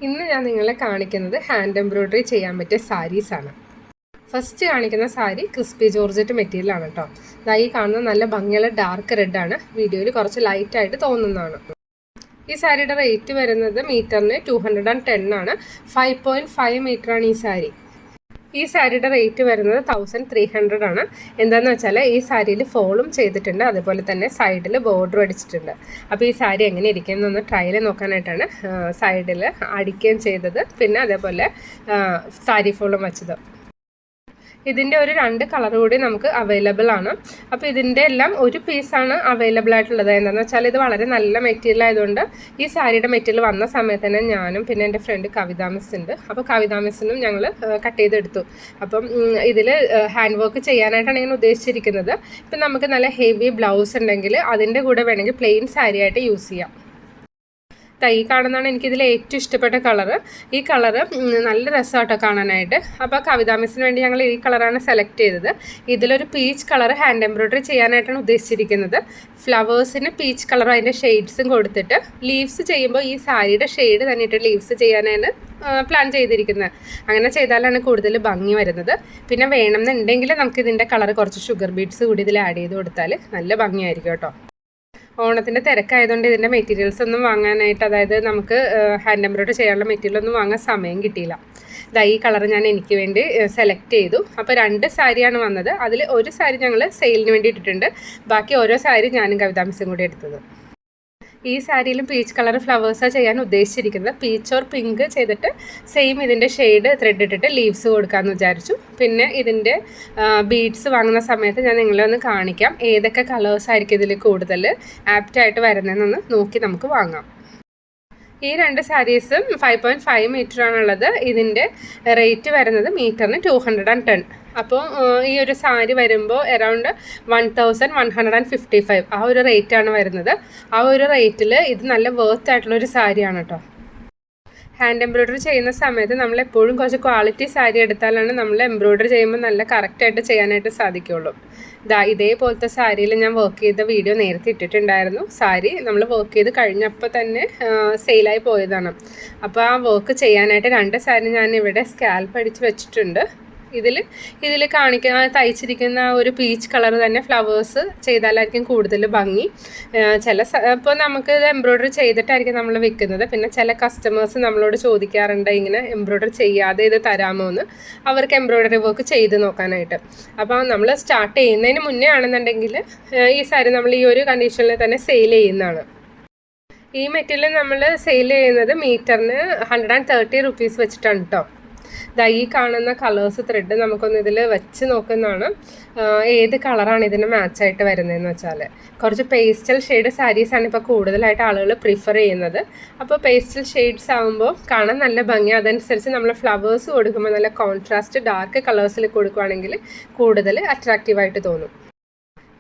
ഇന്ന് ഞാൻ നിങ്ങളെ കാണിക്കുന്നത് ഹാൻഡ് എംബ്രോയ്ഡറി ചെയ്യാൻ പറ്റിയ സാരീസാണ്. ഫസ്റ്റ് കാണിക്കുന്ന സാരി ക്രിസ്പി ജോർജറ്റ് മെറ്റീരിയലാണ് കേട്ടോ. ഈ കാണുന്ന നല്ല ഭംഗിയുള്ള ഡാർക്ക് റെഡാണ്, വീഡിയോയിൽ കുറച്ച് ലൈറ്റായിട്ട് തോന്നുന്നതാണ്. ഈ സാരിയുടെ റേറ്റ് വരുന്നത് മീറ്ററിന് 210 ആണ്. 5.5 മീറ്ററാണ് ഈ സാരി. ഈ സാരിയുടെ റേറ്റ് വരുന്നത് 1300 ആണ്. എന്താണെന്ന് വെച്ചാൽ ഈ സാരിയിൽ ഫോളും ചെയ്തിട്ടുണ്ട്, അതുപോലെ തന്നെ സൈഡിൽ ബോർഡർ അടിച്ചിട്ടുണ്ട്. അപ്പോൾ ഈ സാരി എങ്ങനെ ഇരിക്കുന്നതെന്ന് ട്രയൽ നോക്കാനായിട്ടാണ് സൈഡിൽ അടിക്കുകയും ചെയ്തത്, പിന്നെ അതേപോലെ സാരി ഫോളും വെച്ചത്. ഇതിൻ്റെ ഒരു 2 കളർ കൂടി നമുക്ക് അവൈലബിൾ ആണ്. അപ്പോൾ ഇതിൻ്റെ എല്ലാം ഒരു പീസാണ് അവൈലബിൾ ആയിട്ടുള്ളത്. എന്താണെന്ന് വെച്ചാൽ ഇത് വളരെ നല്ല മെറ്റീരിയൽ ആയതുകൊണ്ട് ഈ സാരിയുടെ മെറ്റീരിയൽ വന്ന സമയത്ത് തന്നെ ഞാനും പിന്നെ എൻ്റെ ഫ്രണ്ട് കവിത മിസ് ഉണ്ട്, അപ്പോൾ കവിത മിസ്സിനും ഞങ്ങൾ കട്ട് ചെയ്തെടുത്തു. അപ്പം ഇതിൽ ഹാൻഡ് വർക്ക് ചെയ്യാനായിട്ടാണ് ഇങ്ങനെ ഉദ്ദേശിച്ചിരിക്കുന്നത്. ഇപ്പം നമുക്ക് നല്ല ഹെവി ബ്ലൗസ് ഉണ്ടെങ്കിൽ അതിൻ്റെ കൂടെ വേണമെങ്കിൽ പ്ലെയിൻ സാരി ആയിട്ട് യൂസ് ചെയ്യാം. ഈ കാണുന്നതാണ് എനിക്കിതിൽ ഏറ്റവും ഇഷ്ടപ്പെട്ട കളറ്. ഈ കളറ് നല്ല രസമാട്ടോ കാണാനായിട്ട്. അപ്പോൾ കവിതാ മിസ്സിന് വേണ്ടി ഞങ്ങൾ ഈ കളറാണ് സെലക്ട് ചെയ്തത്. ഇതിലൊരു പീച്ച് കളർ ഹാൻഡ് എംബ്രോയ്ഡറി ചെയ്യാനായിട്ടാണ് ഉദ്ദേശിച്ചിരിക്കുന്നത്. ഫ്ലവേഴ്സിന് പീച്ച് കളറും അതിൻ്റെ ഷെയ്ഡ്സും കൊടുത്തിട്ട് ലീവ്സ് ചെയ്യുമ്പോൾ ഈ സാരിയുടെ ഷെയ്ഡ് തന്നിട്ട് ലീവ്സ് ചെയ്യാനാണ് പ്ലാൻ ചെയ്തിരിക്കുന്നത്. അങ്ങനെ ചെയ്താലാണ് കൂടുതൽ ഭംഗി വരുന്നത്. പിന്നെ വേണമെന്നുണ്ടെങ്കിൽ നമുക്കിതിൻ്റെ കളർ കുറച്ച് ഷുഗർ ബീഡ്സ് കൂടി ഇതിൽ ആഡ് ചെയ്ത് കൊടുത്താൽ നല്ല ഭംഗിയായിരിക്കും കേട്ടോ. ഓണത്തിൻ്റെ തിരക്കായതുകൊണ്ട് ഇതിൻ്റെ മെറ്റീരിയൽസ് ഒന്നും വാങ്ങാനായിട്ട്, അതായത് നമുക്ക് ഹാൻഡ് എംബ്രോയ്ഡറി ചെയ്യാനുള്ള മെറ്റീരിയൽ ഒന്നും വാങ്ങാൻ സമയം കിട്ടിയില്ല. ഈ കളർ ഞാൻ എനിക്ക് വേണ്ടി സെലക്ട് ചെയ്തു. അപ്പോൾ 2 സാരിയാണ് വന്നത്. അതിൽ ഒരു സാരി ഞങ്ങൾ സെയിലിന് വേണ്ടി ഇട്ടിട്ടുണ്ട്, ബാക്കി ഓരോ സാരി ഞാനും കവിതാ മിസ്സും കൂടി എടുത്തത്. ഈ സാരിയിലും പീച്ച് കളർ ഫ്ലവേഴ്സാണ് ചെയ്യാൻ ഉദ്ദേശിച്ചിരിക്കുന്നത്. പീച്ച് ഓർ പിങ്ക് ചെയ്തിട്ട് സെയിം ഇതിൻ്റെ ഷെയ്ഡ് ത്രെഡ് ഇട്ടിട്ട് ലീവ്സ് കൊടുക്കാമെന്ന് വിചാരിച്ചു. പിന്നെ ഇതിൻ്റെ ബീഡ്സ് വാങ്ങുന്ന സമയത്ത് ഞാൻ നിങ്ങളെ ഒന്ന് കാണിക്കാം ഏതൊക്കെ കളേഴ്സ് ആയിരിക്കും ഇതിൽ കൂടുതൽ ആപ്റ്റായിട്ട് വരുന്നതെന്നൊന്ന് നോക്കി നമുക്ക് വാങ്ങാം. ഈ 2 സാരീസും 5.5 മീറ്ററാണുള്ളത്. ഇതിൻ്റെ റേറ്റ് വരുന്നത് മീറ്ററിന് 210. അപ്പോൾ ഈ ഒരു സാരി വരുമ്പോൾ അറൗണ്ട് 1155 ആ ഒരു റേറ്റാണ് വരുന്നത്. ആ ഒരു റേറ്റിൽ ഇത് നല്ല വർത്ത് ആയിട്ടുള്ളൊരു സാരിയാണ് കേട്ടോ. ഹാൻഡ് എംബ്രോയ്ഡറി ചെയ്യുന്ന സമയത്ത് നമ്മളെപ്പോഴും കുറച്ച് ക്വാളിറ്റി സാരി എടുത്താലാണ് നമ്മൾ എംബ്രോയ്ഡറി ചെയ്യുമ്പോൾ നല്ല കറക്റ്റായിട്ട് ചെയ്യാനായിട്ട് സാധിക്കുള്ളൂ. ഇതേപോലത്തെ സാരിയിൽ ഞാൻ വർക്ക് ചെയ്ത വീഡിയോ നേരത്തെ ഇട്ടിട്ടുണ്ടായിരുന്നു. സാരി നമ്മൾ വർക്ക് ചെയ്ത് കഴിഞ്ഞപ്പോൾ തന്നെ സെയിലായി പോയതാണ്. അപ്പോൾ ആ വർക്ക് ചെയ്യാനായിട്ട് 2 സാരി ഞാൻ ഇവിടെ സ്കാൽപ്പ് അടിച്ച് വെച്ചിട്ടുണ്ട്. ഇതിൽ തയ്ച്ചിരിക്കുന്ന ഒരു പീച്ച് കളർ തന്നെ ഫ്ലവേഴ്സ് ചെയ്താലായിരിക്കും കൂടുതൽ ഭംഗി. ഇപ്പോൾ നമുക്ക് ഇത് എംബ്രോയ്ഡറി ചെയ്തിട്ടായിരിക്കും നമ്മൾ വിൽക്കുന്നത്. പിന്നെ ചില കസ്റ്റമേഴ്സ് നമ്മളോട് ചോദിക്കാറുണ്ട് ഇങ്ങനെ എംബ്രോയ്ഡറി ചെയ്യാതെ ഇത് തരാമോ എന്ന്, അവർക്ക് എംബ്രോയ്ഡറി വർക്ക് ചെയ്ത് നോക്കാനായിട്ട്. അപ്പോൾ നമ്മൾ സ്റ്റാർട്ട് ചെയ്യുന്നതിന് മുന്നേ ആണെന്നുണ്ടെങ്കിൽ ഈ സാരി നമ്മൾ ഈ ഒരു കണ്ടീഷനിൽ തന്നെ സെയിൽ ചെയ്യുന്നതാണ്. ഈ മെറ്റീരിയൽ നമ്മൾ സെയിൽ ചെയ്യുന്നത് മീറ്ററിന് 130 റുപ്പീസ് വെച്ചിട്ടാണ് കേട്ടോ. ഈ കാണുന്ന കളേഴ്സ് ത്രെഡ് നമുക്കൊന്ന് ഇതിൽ വെച്ച് നോക്കുന്നതാണ് ഏത് കളറാണ് ഇതിന് മാച്ചായിട്ട് വരുന്നതെന്ന് വെച്ചാൽ. കുറച്ച് പേസ്റ്റൽ ഷെയ്ഡ് സാരീസാണ് ഇപ്പോൾ കൂടുതലായിട്ട് ആളുകൾ പ്രിഫർ ചെയ്യുന്നത്. അപ്പോൾ പേസ്റ്റൽ ഷെയ്ഡ്സ് ആകുമ്പോൾ കാണാൻ നല്ല ഭംഗി. അതനുസരിച്ച് നമ്മൾ ഫ്ലവേഴ്സ് കൊടുക്കുമ്പോൾ നല്ല കോൺട്രാസ്റ്റ് ഡാർക്ക് കളേഴ്സിൽ കൊടുക്കുകയാണെങ്കിൽ കൂടുതൽ അട്രാക്റ്റീവായിട്ട് തോന്നും.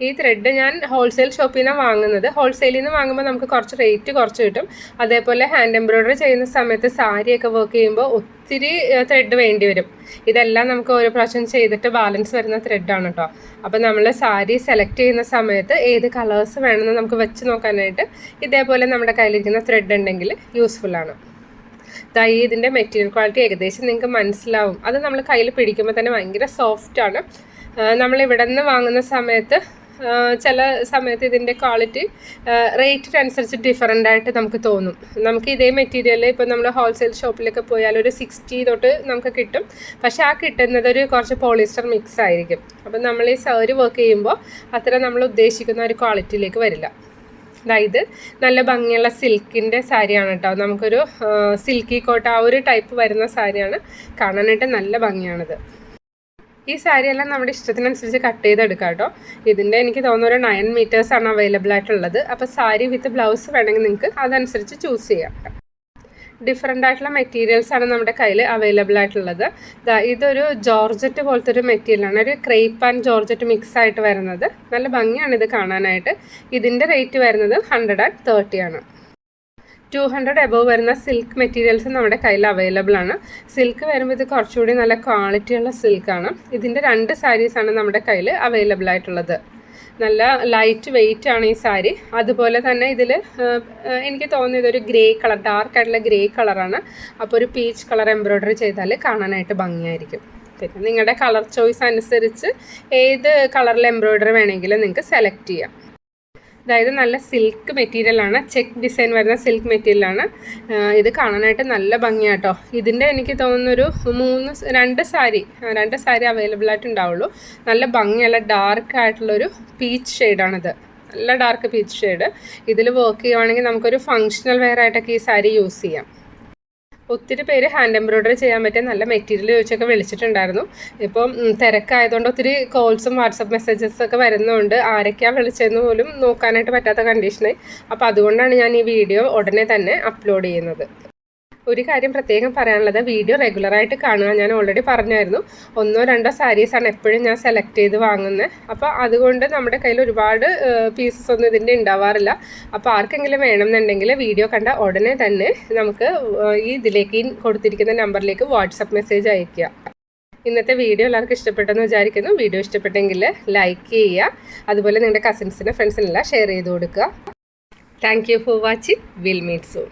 ഈ ത്രെഡ് ഞാൻ ഹോൾസെയിൽ ഷോപ്പിൽ നിന്നാണ് വാങ്ങുന്നത്. ഹോൾസെയിലിൽ നിന്ന് വാങ്ങുമ്പോൾ നമുക്ക് കുറച്ച് റേറ്റ് കുറച്ച് കിട്ടും. അതേപോലെ ഹാൻഡ് എംബ്രോയ്ഡറി ചെയ്യുന്ന സമയത്ത് സാരിയൊക്കെ വർക്ക് ചെയ്യുമ്പോൾ ഒത്തിരി ത്രെഡ് വേണ്ടി വരും. ഇതെല്ലാം നമുക്ക് ഓരോ പ്രാവശ്യം ചെയ്തിട്ട് ബാലൻസ് വരുന്ന ത്രെഡാണ് കേട്ടോ. അപ്പോൾ നമ്മൾ സാരി സെലക്ട് ചെയ്യുന്ന സമയത്ത് ഏത് കളേഴ്സ് വേണമെന്ന് നമുക്ക് വെച്ച് നോക്കാനായിട്ട് ഇതേപോലെ നമ്മുടെ കയ്യിലിരിക്കുന്ന ത്രെഡ് ഉണ്ടെങ്കിൽ യൂസ്ഫുള്ളാണ്. ഇതിൻ്റെ മെറ്റീരിയൽ ക്വാളിറ്റി ഏകദേശം നിങ്ങൾക്ക് മനസ്സിലാവും. അത് നമ്മൾ കയ്യിൽ പിടിക്കുമ്പോൾ തന്നെ ഭയങ്കര സോഫ്റ്റാണ്. നമ്മളിവിടെ നിന്ന് വാങ്ങുന്ന സമയത്ത് ചില സമയത്ത് ഇതിൻ്റെ ക്വാളിറ്റി റേറ്റിനനുസരിച്ച് ഡിഫറൻ്റ് ആയിട്ട് നമുക്ക് തോന്നും. നമുക്ക് ഇതേ മെറ്റീരിയൽ ഇപ്പോൾ നമ്മൾ ഹോൾസെയിൽ ഷോപ്പിലൊക്കെ പോയാൽ ഒരു 60 തൊട്ട് നമുക്ക് കിട്ടും. പക്ഷേ ആ കിട്ടുന്നത് ഒരു കുറച്ച് പോളിസ്റ്റർ മിക്സ് ആയിരിക്കും. അപ്പം നമ്മൾ ഈ സാരി വർക്ക് ചെയ്യുമ്പോൾ അത്ര നമ്മൾ ഉദ്ദേശിക്കുന്ന ഒരു ക്വാളിറ്റിയിലേക്ക് വരില്ല. ഇത് നല്ല ഭംഗിയുള്ള സിൽക്കിൻ്റെ സാരിയാണ് കേട്ടോ. നമുക്കൊരു സിൽക്കി കോട്ട് ആ ഒരു ടൈപ്പ് വരുന്ന സാരിയാണ്. കാണാനായിട്ട് നല്ല ഭംഗിയാണിത്. ഈ സാരിയെല്ലാം നമ്മുടെ ഇഷ്ടത്തിനനുസരിച്ച് കട്ട് ചെയ്തെടുക്കാം കേട്ടോ. ഇതിൻ്റെ എനിക്ക് തോന്നുന്ന ഒരു 9 മീറ്റേഴ്സാണ് അവൈലബിൾ ആയിട്ടുള്ളത്. അപ്പോൾ സാരി വിത്ത് ബ്ലൗസ് വേണമെങ്കിൽ നിങ്ങൾക്ക് അതനുസരിച്ച് ചൂസ് ചെയ്യാം. ഡിഫറെൻ്റ് ആയിട്ടുള്ള മെറ്റീരിയൽസാണ് നമ്മുടെ കയ്യിൽ അവൈലബിൾ ആയിട്ടുള്ളത്. ഇതൊരു ജോർജറ്റ് പോലത്തെ ഒരു മെറ്റീരിയലാണ്, ഒരു ക്രേപ്പ് ആൻഡ് ജോർജറ്റ് മിക്സ് ആയിട്ട് വരുന്നത്. നല്ല ഭംഗിയാണ് ഇത് കാണാനായിട്ട്. ഇതിൻ്റെ റേറ്റ് വരുന്നത് 130 ആണ്. 200 എബോവ് വരുന്ന സിൽക്ക് മെറ്റീരിയൽസ് നമ്മുടെ കയ്യിൽ അവൈലബിൾ ആണ്. സിൽക്ക് വരുമ്പോൾ ഇത് കുറച്ചുകൂടി നല്ല ക്വാളിറ്റിയുള്ള സിൽക്കാണ്. ഇതിൻ്റെ 2 സാരീസാണ് നമ്മുടെ കയ്യിൽ അവൈലബിൾ ആയിട്ടുള്ളത്. നല്ല ലൈറ്റ് വെയിറ്റ് ആണ് ഈ സാരി. അതുപോലെ തന്നെ ഇതിൽ എനിക്ക് തോന്നിയത് ഒരു ഗ്രേ കളർ, ഡാർക്കായിട്ടുള്ള ഗ്രേ കളറാണ്. അപ്പോൾ ഒരു പീച്ച് കളർ എംബ്രോയ്ഡറി ചെയ്താൽ കാണാനായിട്ട് ഭംഗിയായിരിക്കും. പിന്നെ നിങ്ങളുടെ കളർ ചോയ്സ് അനുസരിച്ച് ഏത് കളറിൽ എംബ്രോയ്ഡറി വേണമെങ്കിലും നിങ്ങൾക്ക് സെലക്ട് ചെയ്യാം. അതായത് നല്ല സിൽക്ക് മെറ്റീരിയലാണ്, ചെക്ക് ഡിസൈൻ വരുന്ന സിൽക്ക് മെറ്റീരിയലാണ്. ഇത് കാണാനായിട്ട് നല്ല ഭംഗിയാട്ടോ. ഇതിൻ്റെ എനിക്ക് തോന്നുന്നൊരു 2 സാരി അവൈലബിൾ ആയിട്ട് ഉണ്ടാവുള്ളൂ. നല്ല ഭംഗിയുള്ള ഡാർക്കായിട്ടുള്ളൊരു പീച്ച് ഷെയ്ഡാണിത്, നല്ല ഡാർക്ക് പീച്ച് ഷെയ്ഡ്. ഇതിൽ വർക്ക് ചെയ്യുവാണെങ്കിൽ നമുക്കൊരു ഫങ്ഷണൽ വെയർ ആയിട്ടൊക്കെ ഈ സാരി യൂസ് ചെയ്യാം. ഒത്തിരി പേര് ഹാൻഡ് എംബ്രോയ്ഡറി ചെയ്യാൻ പറ്റിയ നല്ല മെറ്റീരിയൽ ചോദിച്ചൊക്കെ വിളിച്ചിട്ടുണ്ടായിരുന്നു. ഇപ്പം തിരക്കായതുകൊണ്ട് ഒത്തിരി കോൾസും വാട്സപ്പ് മെസ്സേജസൊക്കെ വരുന്നതുകൊണ്ട് ആരൊക്കെയാണ് വിളിച്ചതെന്ന് പോലും നോക്കാനായിട്ട് പറ്റാത്ത കണ്ടീഷനായി. അപ്പോൾ അതുകൊണ്ടാണ് ഞാൻ ഈ വീഡിയോ ഉടനെ തന്നെ അപ്ലോഡ് ചെയ്യുന്നത്. ഒരു കാര്യം പ്രത്യേകം പറയാനുള്ളത്, വീഡിയോ റെഗുലറായിട്ട് കാണുക. ഞാൻ ഓൾറെഡി പറഞ്ഞായിരുന്നു 1-2 സാരീസാണ് എപ്പോഴും ഞാൻ സെലക്ട് ചെയ്ത് വാങ്ങുന്നത്. അപ്പോൾ അതുകൊണ്ട് നമ്മുടെ കയ്യിൽ ഒരുപാട് പീസസ് ഒന്നും ഇതിൻ്റെ ഉണ്ടാവാറില്ല. അപ്പോൾ ആർക്കെങ്കിലും വേണമെന്നുണ്ടെങ്കിൽ വീഡിയോ കണ്ട ഉടനെ തന്നെ നമുക്ക് ഇതിലേക്ക് കൊടുത്തിരിക്കുന്ന നമ്പറിലേക്ക് വാട്സപ്പ് മെസ്സേജ് അയയ്ക്കുക. ഇന്നത്തെ വീഡിയോ എല്ലാവർക്കും ഇഷ്ടപ്പെട്ടെന്ന് വിചാരിക്കുന്നു. വീഡിയോ ഇഷ്ടപ്പെട്ടെങ്കിൽ ലൈക്ക് ചെയ്യുക, അതുപോലെ നിങ്ങളുടെ കസിൻസിന് ഫ്രണ്ട്സിനെല്ലാം ഷെയർ ചെയ്ത് കൊടുക്കുക. Thank you for watching. Will meet soon.